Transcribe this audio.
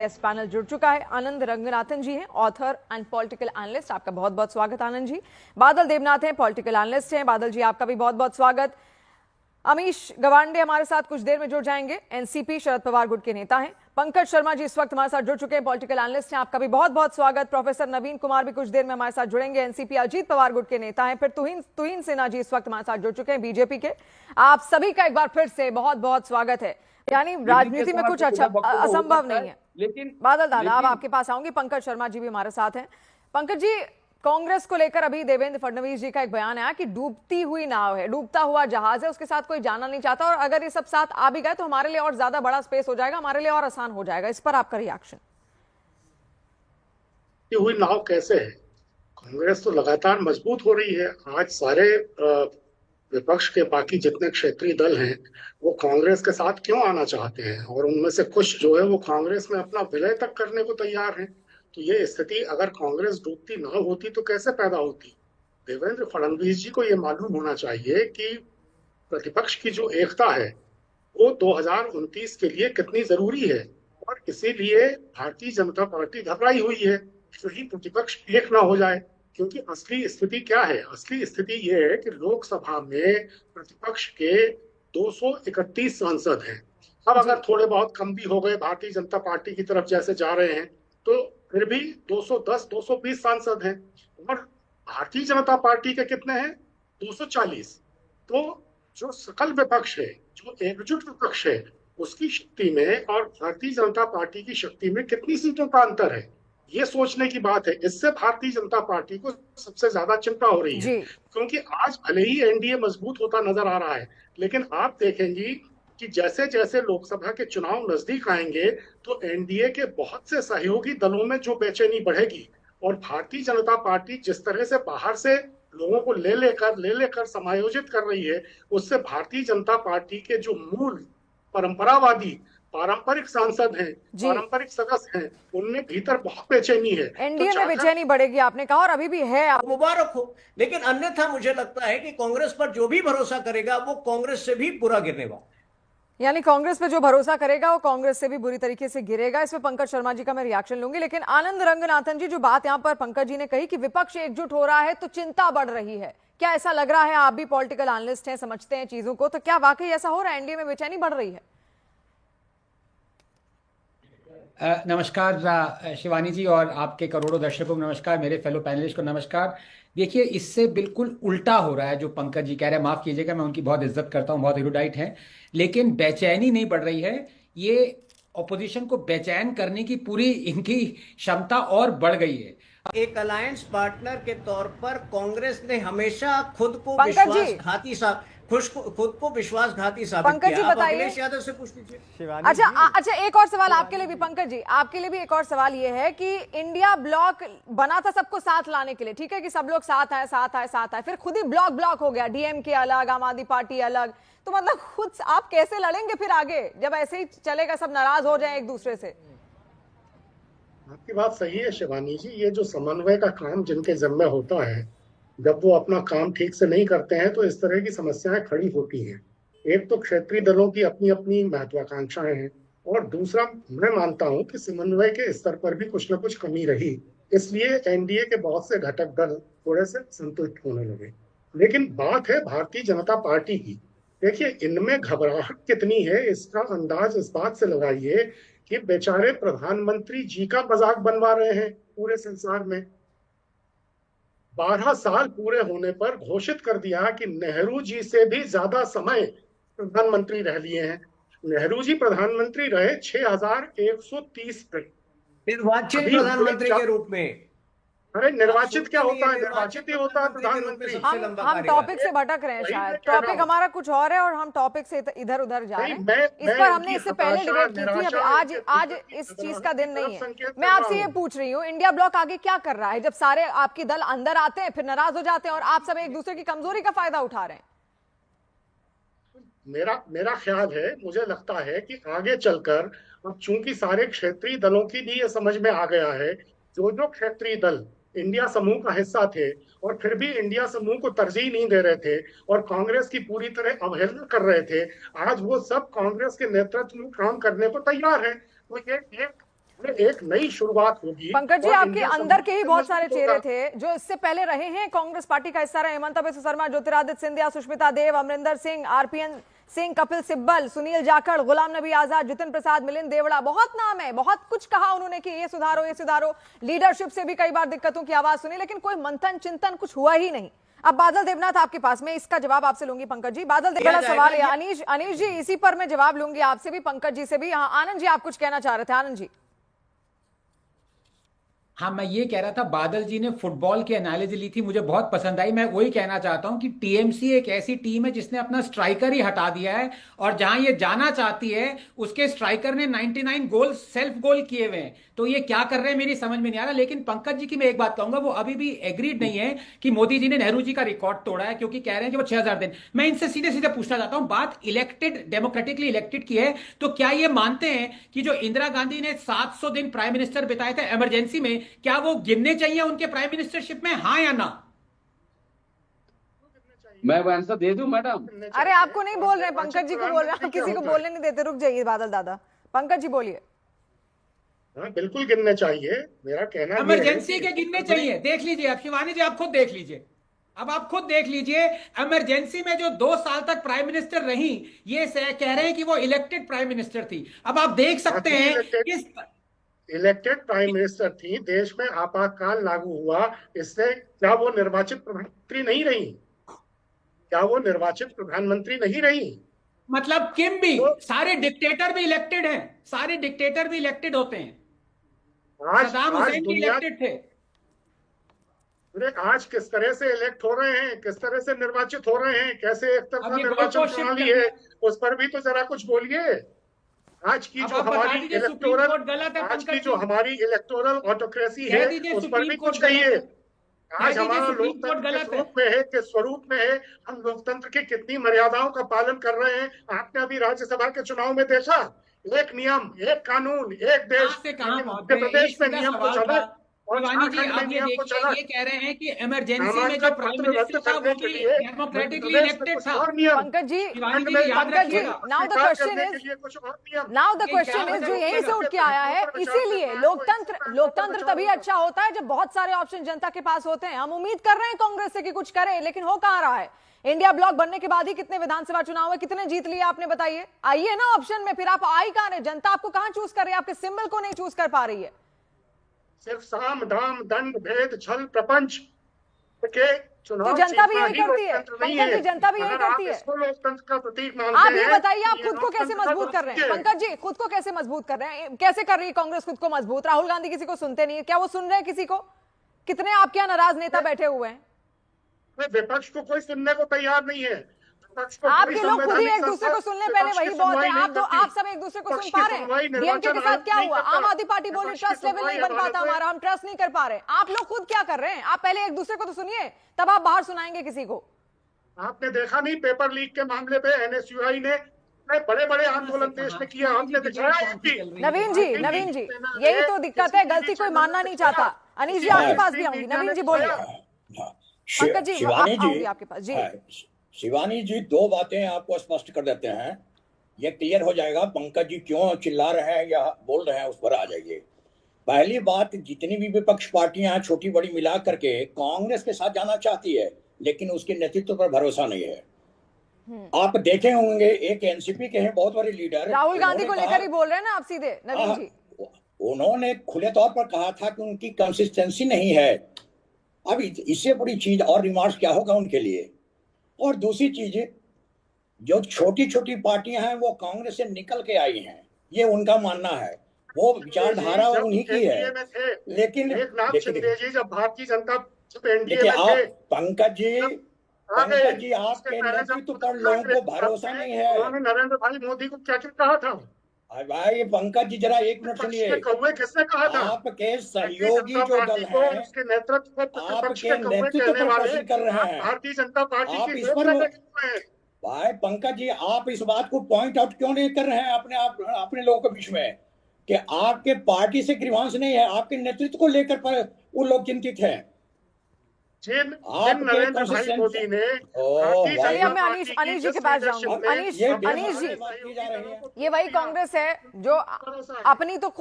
इस पैनल जुड़ चुका है। आनंद रंगनाथन जी हैं, ऑथर एंड पॉलिटिकल एनालिस्ट। आपका बहुत बहुत स्वागत आनंद जी। बादल देवनाथ हैं, पॉलिटिकल एनालिस्ट हैं। बादल जी आपका भी बहुत बहुत स्वागत। अमीश गवांडे हमारे साथ कुछ देर में जुड़ जाएंगे, एनसीपी शरद पवार गुट के नेता हैं। पंकज शर्मा जी इस वक्त हमारे साथ जुड़ चुके हैं, पॉलिटिकल एनालिस्ट हैं। आपका भी बहुत बहुत स्वागत। प्रोफेसर नवीन कुमार भी कुछ देर में हमारे साथ जुड़ेंगे, एनसीपी अजीत पवार गुट के नेता हैं। फिर तुहिन सिन्हा जी इस वक्त हमारे साथ जुड़ चुके हैं, बीजेपी के। आप सभी का एक बार फिर से बहुत बहुत स्वागत है। यानी राजनीति में कुछ अच्छा असंभव नहीं है। लेकिन बादल दादा अब आपके पास आऊंगी। पंकज शर्मा जी भी हमारे साथ हैं। पंकज जी, कांग्रेस को लेकर अभी देवेंद्र फडणवीस जी का एक बयान आया कि डूबती हुई नाव है, डूबता हुआ जहाज है, उसके साथ कोई जाना नहीं चाहता, और अगर ये सब साथ आ भी गए तो हमारे लिए और ज्यादा बड़ा स्पेस हो जाएगा, हमारे लिए और आसान हो जाएगा। इस पर आपका रिएक्शन? डूबती हुई नाव कैसे है? कांग्रेस तो लगातार मजबूत हो रही है। आज सारे विपक्ष के बाकी जितने क्षेत्रीय दल हैं वो कांग्रेस के साथ क्यों आना चाहते हैं, और उनमें से कुछ जो है वो कांग्रेस में अपना विलय तक करने को तैयार हैं। तो ये स्थिति अगर कांग्रेस डूबती ना होती तो कैसे पैदा होती? देवेंद्र फडणवीस जी को ये मालूम होना चाहिए कि प्रतिपक्ष की जो एकता है वो 2029 के लिए कितनी जरूरी है, और इसीलिए भारतीय जनता पार्टी घबराई हुई है कहीं प्रतिपक्ष एक ना हो जाए। क्योंकि असली स्थिति क्या है? असली स्थिति ये है कि लोकसभा में प्रतिपक्ष के 231 सांसद हैं। अब अगर थोड़े बहुत कम भी हो गए भारतीय जनता पार्टी की तरफ जैसे जा रहे हैं, तो फिर भी 210 220 सांसद हैं। और भारतीय जनता पार्टी के कितने हैं? 240। तो जो सकल विपक्ष है, जो एकजुट विपक्ष है, उसकी शक्ति में और भारतीय जनता पार्टी की शक्ति में कितनी सीटों का अंतर है, ये सोचने की बात है। इससे भारतीय जनता पार्टी को सबसे ज्यादा चिंता हो रही है। क्योंकि आज भले ही एनडीए मजबूत होता नजर आ रहा है, लेकिन आप देखेंगी कि जैसे जैसे लोकसभा के चुनाव नजदीक आएंगे तो एनडीए के बहुत से सहयोगी दलों में जो बेचैनी बढ़ेगी, और भारतीय जनता पार्टी जिस तरह से बाहर से लोगों को ले लेकर समायोजित कर रही है, उससे भारतीय जनता पार्टी के जो मूल परंपरावादी पारंपरिक सांसद हैं, पारंपरिक सदस्य हैं, उनमें भीतर बहुत बेचैनी है। एनडीए में बेचैनी बढ़ेगी आपने कहा, और अभी भी है। मुबारक हो। लेकिन अन्यथा मुझे लगता है कि कांग्रेस पर जो भी भरोसा करेगा वो कांग्रेस से भी बुरा गिरने वाला। यानी कांग्रेस पे जो भरोसा करेगा वो कांग्रेस से भी बुरी तरीके से गिरेगा। इसमें पंकज शर्मा जी का मैं रिएक्शन लूंगी। लेकिन आनंद रंगनाथन जी, जो बात यहां पर पंकज जी ने कही कि विपक्ष एकजुट हो रहा है तो चिंता बढ़ रही है, क्या ऐसा लग रहा है? आप भी पॉलिटिकल एनालिस्ट हैं, समझते हैं चीजों को, तो क्या वाकई ऐसा हो रहा है? एनडीए में बेचैनी बढ़ रही है? नमस्कार शिवानी जी, और आपके करोड़ों दर्शकों को नमस्कार, मेरे फेलो पैनलिस्ट को नमस्कार। देखिए, इससे बिल्कुल उल्टा हो रहा है जो पंकज जी कह रहे हैं। माफ कीजिएगा, मैं उनकी बहुत इज्जत करता हूं, बहुत एरुडाइट हैं, लेकिन बेचैनी नहीं बढ़ रही है। ये ऑपोजिशन को बेचैन करने की पूरी इनकी क्षमता और बढ़ गई है। एक अलायंस पार्टनर के तौर पर कांग्रेस ने हमेशा खुद को विश्वासघाती साबित किया। आप अखिलेश यादव से पूछ लीजिए। अच्छा, एक और सवाल आपके लिए भी पंकज जी, आपके लिए भी एक और सवाल ये है कि इंडिया ब्लॉक बना था सबको साथ लाने के लिए, ठीक है, कि सब लोग साथ आए साथ आए साथ आए, फिर खुद ही ब्लॉक हो गया, डीएमके अलग, आम आदमी पार्टी अलग। तो मतलब खुद आप कैसे लड़ेंगे फिर आगे, जब ऐसे ही चलेगा, सब नाराज हो जाए एक दूसरे से? आपकी बात सही है शिवानी जी। ये जो समन्वय का काम जिनके जिम्मे होता है, जब वो अपना काम ठीक से नहीं करते हैं तो इस तरह की समस्याएं खड़ी होती हैं। एक तो क्षेत्रीय दलों की अपनी अपनी महत्वाकांक्षाएं हैं, और दूसरा मैं मानता हूं कि समन्वय के स्तर पर भी कुछ न कुछ कमी रही, इसलिए एनडीए के बहुत से घटक दल थोड़े से संतुष्ट होने लगे। लेकिन बात है भारतीय जनता पार्टी की। देखिए, इनमें घबराहट कितनी है इसका अंदाज इस बात से लगाइए कि बेचारे प्रधानमंत्री जी का मजाक बनवा रहे हैं पूरे संसार में। 12 साल पूरे होने पर घोषित कर दिया कि नेहरू जी से भी ज्यादा समय प्रधानमंत्री रह लिए हैं। नेहरू जी प्रधानमंत्री रहे 6130 निर्वाचित प्रधानमंत्री के रूप में। अरे निर्वाचित क्या होता है? निर्वाचित ही होता है प्रधानमंत्री। हम टॉपिक से भटक रहे हैं, शायद टॉपिक हमारा कुछ और है और हम टॉपिक से इधर उधर जा रहे हैं। इस पर हमने इससे पहले डिबेट की थी, अभी आज इस चीज का दिन नहीं है। मैं आपसे ये पूछ रही हूँ, इंडिया ब्लॉक आगे क्या कर रहा है, जब सारे आपके दल अंदर आते हैं फिर नाराज हो जाते हैं और आप सब एक दूसरे की कमजोरी का फायदा उठा रहे हैं? मेरा ख्याल है, मुझे लगता है कि आगे चलकर अब चूंकि सारे क्षेत्रीय दलों की भी ये समझ में आ गया है, जो जो क्षेत्रीय दल इंडिया समूह का हिस्सा थे और फिर भी इंडिया समूह को तरजीह नहीं दे रहे थे और कांग्रेस की पूरी तरह अवहेलना कर रहे थे, आज वो सब कांग्रेस के नेतृत्व में काम करने को तैयार है। तो ये एक एक नई शुरुआत होगी। पंकज जी, और आपके इंडिया अंदर के ही समूह बहुत सारे मजबूत चेहरे होगा। थे जो इससे पहले रहे हैं कांग्रेस पार्टी का हिस्सा रहे। हेमंत बिस्वा शर्मा, ज्योतिरादित्य सिंधिया, सुष्मिता देव, अमरिंदर सिंह, आरपीएन सिंह, कपिल सिब्बल, सुनील जाखड़, गुलाम नबी आजाद, जितिन प्रसाद, मिलिंद देवड़ा, बहुत नाम है, बहुत कुछ कहा उन्होंने कि ये सुधारो। लीडरशिप से भी कई बार दिक्कतों की आवाज सुनी, लेकिन कोई मंथन चिंतन कुछ हुआ ही नहीं। अब बादल देवनाथ आपके पास, मैं इसका जवाब आपसे लूंगी पंकज जी। बादल देव, बड़ा सवाल है अनीश जी, इसी पर मैं जवाब लूंगी आपसे भी, पंकज जी से भी। हाँ आनंद जी, आप कुछ कहना चाह रहे थे, आनंद जी। हाँ, मैं ये कह रहा था, बादल जी ने फुटबॉल की एनालॉजी ली थी, मुझे बहुत पसंद आई। मैं वही कहना चाहता हूं कि टीएमसी एक ऐसी टीम है जिसने अपना स्ट्राइकर ही हटा दिया है, और जहां ये जाना चाहती है उसके स्ट्राइकर ने 99 गोल सेल्फ गोल किए हुए हैं। तो ये क्या कर रहे हैं मेरी समझ में नहीं आ रहा। लेकिन पंकज जी की मैं एक बात कहूंगा, वो अभी भी एग्रीड नहीं है कि मोदी जी ने नेहरू जी का रिकॉर्ड तोड़ा है, क्योंकि कह रहे हैं कि वो 6000 दिन। मैं इनसे सीधे सीधे पूछना चाहता हूं, बात इलेक्टेड, डेमोक्रेटिकली इलेक्टेड की है, तो क्या ये मानते हैं कि जो इंदिरा गांधी ने 700 दिन प्राइम मिनिस्टर बिताए थे इमरजेंसी में, क्या वो गिनने चाहिए उनके प्राइम मिनिस्टरशिप में, हाँ या ना? मैं वो आंसर दे दूं मैडम? अरे आपको नहीं बोल रहे, पंकज जी को बोल रहे हैं, आप किसी को बोलने नहीं देते। रुक जाइए बादल दादा, पंकज जी बोलिए। हाँ, बिल्कुल गिनने चाहिए। मेरा कहना ये है इमरजेंसी कि के गिनने चाहिए। देख लीजिए आप शिवानी जी, आप खुद देख लीजिए, अब आप खुद देख लीजिए, इमरजेंसी में जो 2 साल तक प्राइम मिनिस्टर रही, ये कह रहे हैं कि वो इलेक्टेड प्राइम मिनिस्टर थी। अब आप देख सकते हैं किस इलेक्टेड प्राइम मिनिस्टर थी, देश में आपातकाल लागू हुआ, इससे क्या वो निर्वाचित प्रधानमंत्री नहीं रही? क्या वो निर्वाचित प्रधानमंत्री नहीं रही? मतलब किम भी, तो सारे डिक्टेटर भी इलेक्टेड हैं, सारे डिक्टेटर भी इलेक्टेड होते हैं। आज सदाम आज हुसैन भी दुनिया इलेक्टेड थे। आज किस तरह से इलेक्ट हो रहे हैं, किस तरह से निर्वाचित हो रहे हैं, कैसे एक तरफा अब ये निर्वाचन गोलपोस्ट शिफ्ट प्रणाली कर है, दिया। उस पर भी तो जरा कुछ बोलिए। आज की अब जो आप बता हमारी दीजिए सुप्रीम इलेक्टोरल कोर्ट गलत है आज की पंकज जो जी, हमारी इलेक्टोरल ऑटोक्रेसी कह है, दीजिए उस पर सुप्रीम भी कोर्ट कुछ गलत कहिए। है, कह आज दीजिए हमारा सुप्रीम कोर्ट लोकतंत्र किस गलत है। रूप में है, किस स्वरूप में है, हम लोकतंत्र की कितनी मर्यादाओं का पालन कर रहे हैं। आपने अभी राज्यसभा के चुनाव में देखा, एक नियम, एक कानून, एक देश। कहां से कहां लेकिन पहुंच मध्य गए? प्रदेश एक में सीधा नियम को सवाल चले था और शिवानी जी, झारखंड में अब ये नियम को देखिए, चला। ये कह रहे हैं कि इमरजेंसी में जो नामांकन प्राइम पत्र रद्द मिनिस्टर था करने वो के भी लिए मध्य डेमोक्रेटिकली प्रदेश में इलेक्टेड कुछ था। और नियम, पंकज जी, शिवानी जी, में याद पंकज जी, रखिएगा। नाउ द स्वीकार क्वेश्चन करने के इज, लिए कुछ और नियम। नाउ द ये क्वेश्चन क्या इज, जो वजह यहीं से उठ के आया है, इसीलिए लोकतंत्र तभी अच्छा होता है जब बहुत सारे ऑप्शन जनता के पास होते हैं। हम उम्मीद कर रहे हैं कांग्रेस से कि कुछ करे, लेकिन हो कहां रहा है? इंडिया ब्लॉक बनने के बाद ही कितने विधानसभा चुनाव है, कितने जीत लिए आपने, बताइए। आइए ना ऑप्शन में, फिर आप आई कहां रहे? जनता आपको कहां चूज कर रही है? आपके सिंबल को नहीं चूज कर पा रही है। सिर्फ साम दाम दंड भेद छल प्रपंच के चुनाव तो जनता भी जीतना यही ही करती है लोकतंत्र नहीं पंकज जी, है। जनता भी यही अगर आप करती है। इसको लोकतंत्र का प्रतीक आप मानते ये हैं, बताइए, आप ये खुद को कैसे लोकतंत्र का मजबूत कर रहे हैं? प्रतीक है। पंकज जी, खुद को कैसे मजबूत कर रहे हैं? कैसे कर रही है कांग्रेस खुद को मजबूत? राहुल गांधी किसी को सुनते नहीं है, क्या वो सुन रहे हैं किसी को? कितने आपके यहाँ नाराज नेता बैठे हुए हैं? विपक्ष को कोई सुनने को तैयार नहीं है। विपक्ष को आपके कोई लोग खुद ही एक संवैधानिक दूसरे को संस्था सुनने पहले विपक्ष की वही बोलते सुनवाई हैं। नहीं आप तो करती। आप सब एक दूसरे को सुन विपक्ष पा की रहे सुनवाई हैं? डीएमके के निर्वाचन साथ आयोग क्या नहीं हुआ? करता। आम आदमी पार्टी बोली विपक्ष की ट्रस्ट लेवल सुनवाई नहीं बन पाता अदालत में- हमारा, हम ट्रस्ट नहीं कर पा रहे। आप लोग खुद क्या कर रहे हैं? आप पहले एक दूसरे को तो सुनिए, तब आप बाहर सुनाएंगे किसी को। आपने देखा नहीं पेपर लीक के मामले पे एनएसयूआई ने बड़े बड़े आंदोलन देश में किया, आपने दिखाया कि नवीन जी, यही तो दिक्कत है, गलती कोई मानना नहीं चाहता। अनीश जी, आपके पास भी आऊंगी। नवीन जी बोलिए। हाँ, पंकज जी, शिवानी आऊंगी जी, आपके पास जी। हाँ, शिवानी जी 2 बातें आपको स्पष्ट कर देते हैं, ये क्लियर हो जाएगा पंकज जी क्यों चिल्ला रहे हैं या बोल रहे हैं, उस पर आ जाइए। पहली बात, जितनी भी विपक्ष पार्टियां हैं छोटी बड़ी मिला करके कांग्रेस के साथ जाना चाहती है, लेकिन उसके नेतृत्व पर भरोसा नहीं है। आप देखे होंगे, एक एनसीपी के हैं बहुत बड़े लीडर, राहुल गांधी को उन्होंने लेकर ही बोल रहे हैं ना आप सीधे, नवीन जी? उन्होंने खुले तौर पर कहा था कि उनकी कंसिस्टेंसी नहीं है। अब इससे बड़ी चीज और रिमार्क्स क्या होगा उनके लिए? और दूसरी चीज, जो छोटी छोटी पार्टियां हैं वो कांग्रेस से निकल के आई हैं, ये उनका मानना है, वो विचारधारा उन्हीं की है। लेकिन एक नाथ देखिए शिंदे जी जब भारतीय जनता एनडीए देखिए, में आप थे, पंकज जी उसके आपके पहले जब नेतृत्व पर लोगों को भरोसा नहीं है। उन्होंने नरेंद्र भाई मोदी को क्या क्या कहा था? भाई पंकज जी, जरा एक मिनट विपक्ष सुनिए। के कौवे किसने कहा था? आपके सहयोगी जो दल को, हैं, उसके नेतृत्व को विपक्ष आपके के कौवे नेतृत्व कहने पर वाले प्रश्न कर रहे हैं। भारतीय जनता पार्टी आप की इस पर हैं। भाई पंकज जी, आप इस बात को पॉइंट आउट क्यों नहीं कर रहे हैं अपने लोगों के बीच में, कि आपके पार्टी से ग्रीवांस नहीं है, आपके नेतृत्व को लेकर पर वो लोग चिंतित हैं। जिन आपके नरेंद्र भाई consistent- मोदी ने भाई, चलिए, अब मैं अनीश जी के पास जाऊंगा। अनीश जी, बात की जा रही है। ये वही कांग्रेस है जो अपनी तो खुद